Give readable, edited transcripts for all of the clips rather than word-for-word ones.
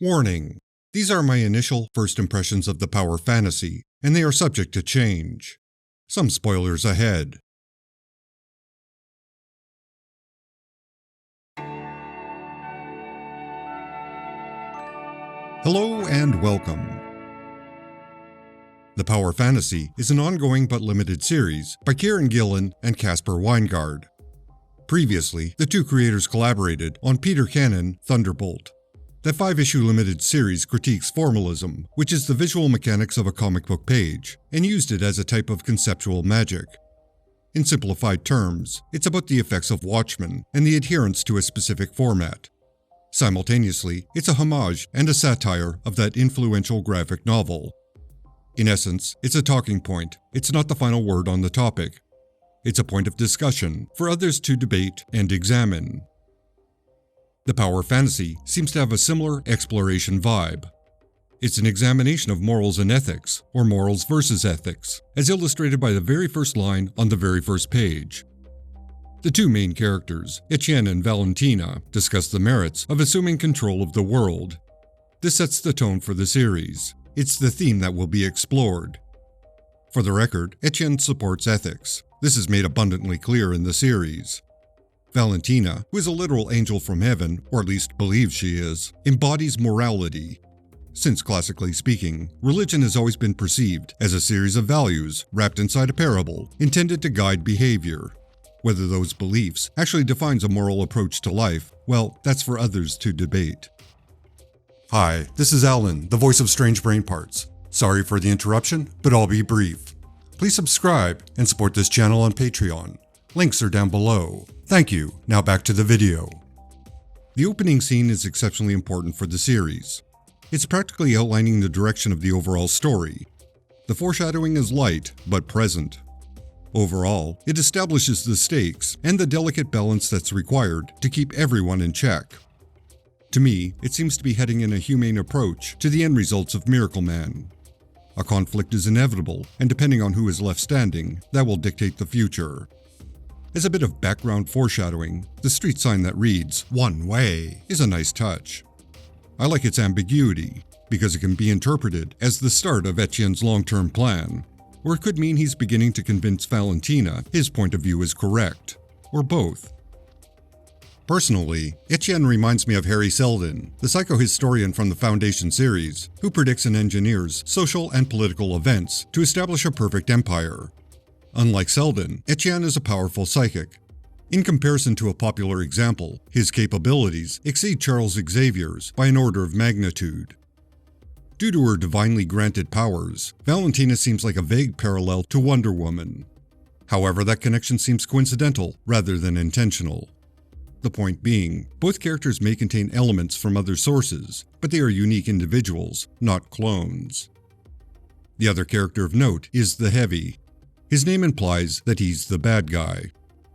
Warning: these are my initial first impressions of the power fantasy, and they are subject to change. Some spoilers ahead. Hello and welcome. The Power Fantasy is an ongoing but limited series by Kieron Gillen and Caspar Wijngaard. Previously, the two creators collaborated on Peter Cannon Thunderbolt. That 5-issue limited series critiques formalism, which is the visual mechanics of a comic book page, and used it as a type of conceptual magic. In simplified terms, it's about the effects of Watchmen and the adherence to a specific format. Simultaneously, it's a homage and a satire of that influential graphic novel. In essence, it's a talking point. It's not the final word on the topic. It's a point of discussion for others to debate and examine. The Power Fantasy seems to have a similar exploration vibe. It's an examination of morals and ethics, or morals versus ethics, as illustrated by the very first line on the very first page. The two main characters, Etienne and Valentina, discuss the merits of assuming control of the world. This sets the tone for the series. It's the theme that will be explored. For the record, Etienne supports ethics. This is made abundantly clear in the series. Valentina, who is a literal angel from heaven, or at least believes she is, embodies morality. Since classically speaking, religion has always been perceived as a series of values wrapped inside a parable intended to guide behavior. Whether those beliefs actually defines a moral approach to life, well, that's for others to debate. Hi, this is Alan, the voice of Strange Brain Parts. Sorry for the interruption, but I'll be brief. Please subscribe and support this channel on Patreon. Links are down below. Thank you. Now back to the video. The opening scene is exceptionally important for the series. It's practically outlining the direction of the overall story. The foreshadowing is light, but present. Overall, it establishes the stakes and the delicate balance that's required to keep everyone in check. To me, it seems to be heading in a humane approach to the end results of Miracle Man. A conflict is inevitable, and depending on who is left standing, that will dictate the future. As a bit of background foreshadowing, the street sign that reads, "One Way," is a nice touch. I like its ambiguity, because it can be interpreted as the start of Etienne's long-term plan, or it could mean he's beginning to convince Valentina his point of view is correct, or both. Personally, Etienne reminds me of Harry Seldon, the psychohistorian from the Foundation series, who predicts and engineers social and political events to establish a perfect empire. Unlike Seldon, Etienne is a powerful psychic. In comparison to a popular example, his capabilities exceed Charles Xavier's by an order of magnitude. Due to her divinely granted powers, Valentina seems like a vague parallel to Wonder Woman. However, that connection seems coincidental rather than intentional. The point being, both characters may contain elements from other sources, but they are unique individuals, not clones. The other character of note is the Heavy. His name implies that he's the bad guy.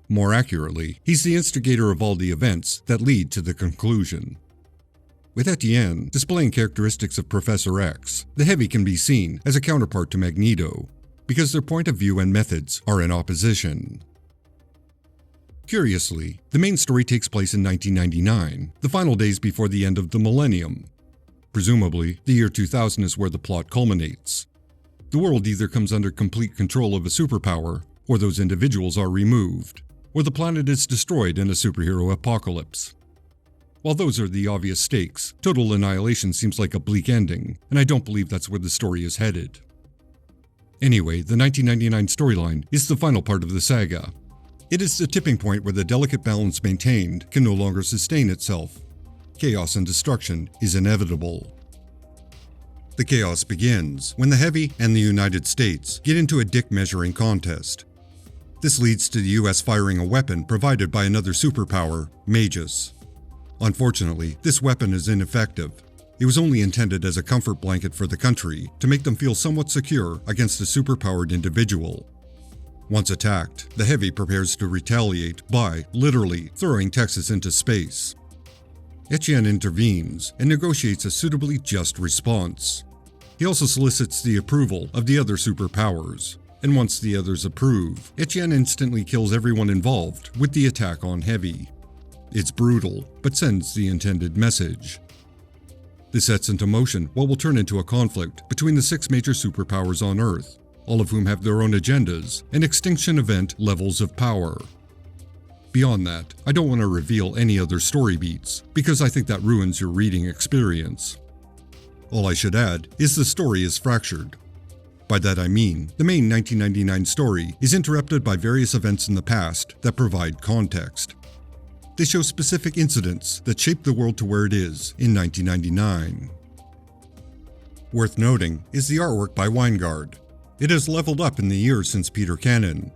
More accurately, he's the instigator of all the events that lead to the conclusion. With Etienne displaying characteristics of Professor X, the Heavy can be seen as a counterpart to Magneto, because their point of view and methods are in opposition. Curiously, the main story takes place in 1999, the final days before the end of the millennium. Presumably, the year 2000 is where the plot culminates. The world either comes under complete control of a superpower, or those individuals are removed, or the planet is destroyed in a superhero apocalypse. While those are the obvious stakes, total annihilation seems like a bleak ending, and I don't believe that's where the story is headed. Anyway, the 1999 storyline is the final part of the saga. It is the tipping point where the delicate balance maintained can no longer sustain itself. Chaos and destruction is inevitable. The chaos begins when the Heavy and the United States get into a dick measuring contest. This leads to the US firing a weapon provided by another superpower, Magus. Unfortunately, this weapon is ineffective. It was only intended as a comfort blanket for the country to make them feel somewhat secure against a superpowered individual. Once attacked, the Heavy prepares to retaliate by, literally, throwing Texas into space. Etienne intervenes and negotiates a suitably just response. He also solicits the approval of the other superpowers, and once the others approve, Etienne instantly kills everyone involved with the attack on Heavy. It's brutal, but sends the intended message. This sets into motion what will turn into a conflict between the 6 major superpowers on Earth, all of whom have their own agendas and extinction event levels of power. Beyond that, I don't want to reveal any other story beats, because I think that ruins your reading experience. All I should add is the story is fractured. By that I mean, the main 1999 story is interrupted by various events in the past that provide context. They show specific incidents that shaped the world to where it is in 1999. Worth noting is the artwork by Wijngaard. It has leveled up in the years since Peter Cannon.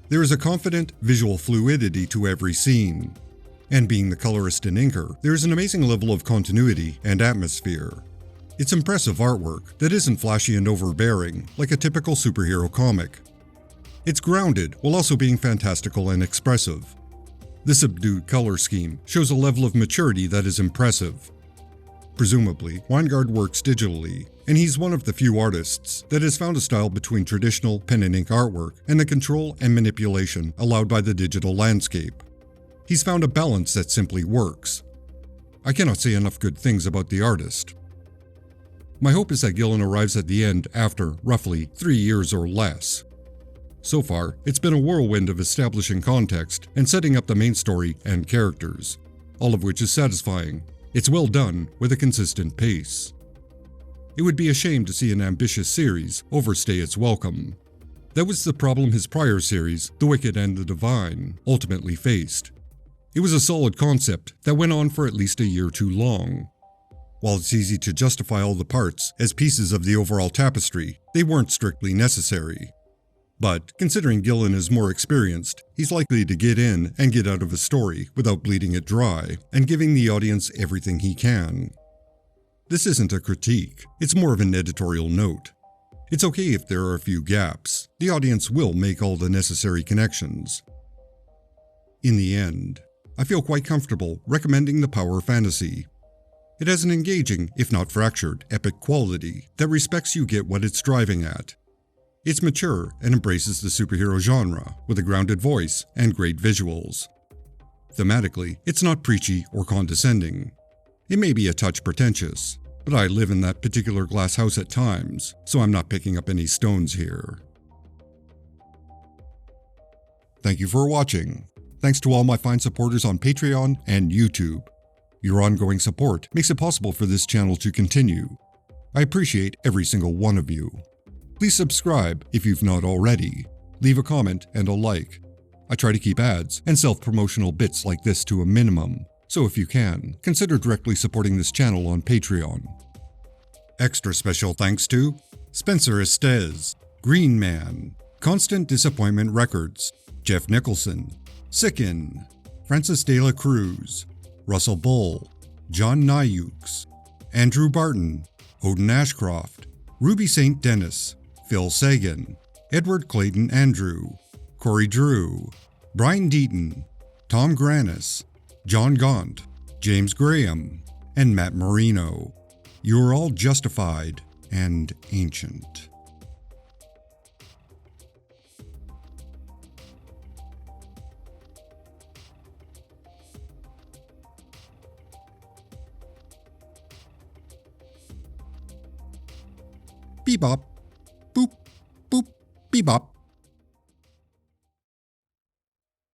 There is a confident visual fluidity to every scene. And being the colorist and inker, there is an amazing level of continuity and atmosphere. It's impressive artwork that isn't flashy and overbearing like a typical superhero comic. It's grounded while also being fantastical and expressive. The subdued color scheme shows a level of maturity that is impressive. Presumably, Wijngaard works digitally, and he's one of the few artists that has found a style between traditional pen and ink artwork and the control and manipulation allowed by the digital landscape. He's found a balance that simply works. I cannot say enough good things about the artist. My hope is that Gillen arrives at the end after, roughly, 3 years or less. So far, it's been a whirlwind of establishing context and setting up the main story and characters, all of which is satisfying. It's well done with a consistent pace. It would be a shame to see an ambitious series overstay its welcome. That was the problem his prior series, The Wicked and the Divine, ultimately faced. It was a solid concept that went on for at least a year too long. While it's easy to justify all the parts as pieces of the overall tapestry, they weren't strictly necessary. But, considering Gillen is more experienced, he's likely to get in and get out of a story without bleeding it dry and giving the audience everything he can. This isn't a critique, it's more of an editorial note. It's okay if there are a few gaps, the audience will make all the necessary connections. In the end, I feel quite comfortable recommending the power fantasy. It has an engaging, if not fractured, epic quality that respects you get what it's driving at. It's mature and embraces the superhero genre with a grounded voice and great visuals. Thematically, it's not preachy or condescending. It may be a touch pretentious, but I live in that particular glass house at times, so I'm not picking up any stones here. Thank you for watching. Thanks to all my fine supporters on Patreon and YouTube. Your ongoing support makes it possible for this channel to continue. I appreciate every single one of you. Please subscribe if you've not already. Leave a comment and a like. I try to keep ads and self-promotional bits like this to a minimum, so if you can, consider directly supporting this channel on Patreon. Extra special thanks to Spencer Estes, Green Man, Constant Disappointment Records, Jeff Nicholson, Sickin, Francis De La Cruz, Russell Bull, John Nyukes, Andrew Barton, Odin Ashcroft, Ruby St. Dennis, Phil Sagan, Edward Clayton Andrew, Corey Drew, Brian Deaton, Tom Granis, John Gaunt, James Graham, and Matt Marino. You are all justified and ancient. Bebop, boop, boop, bebop.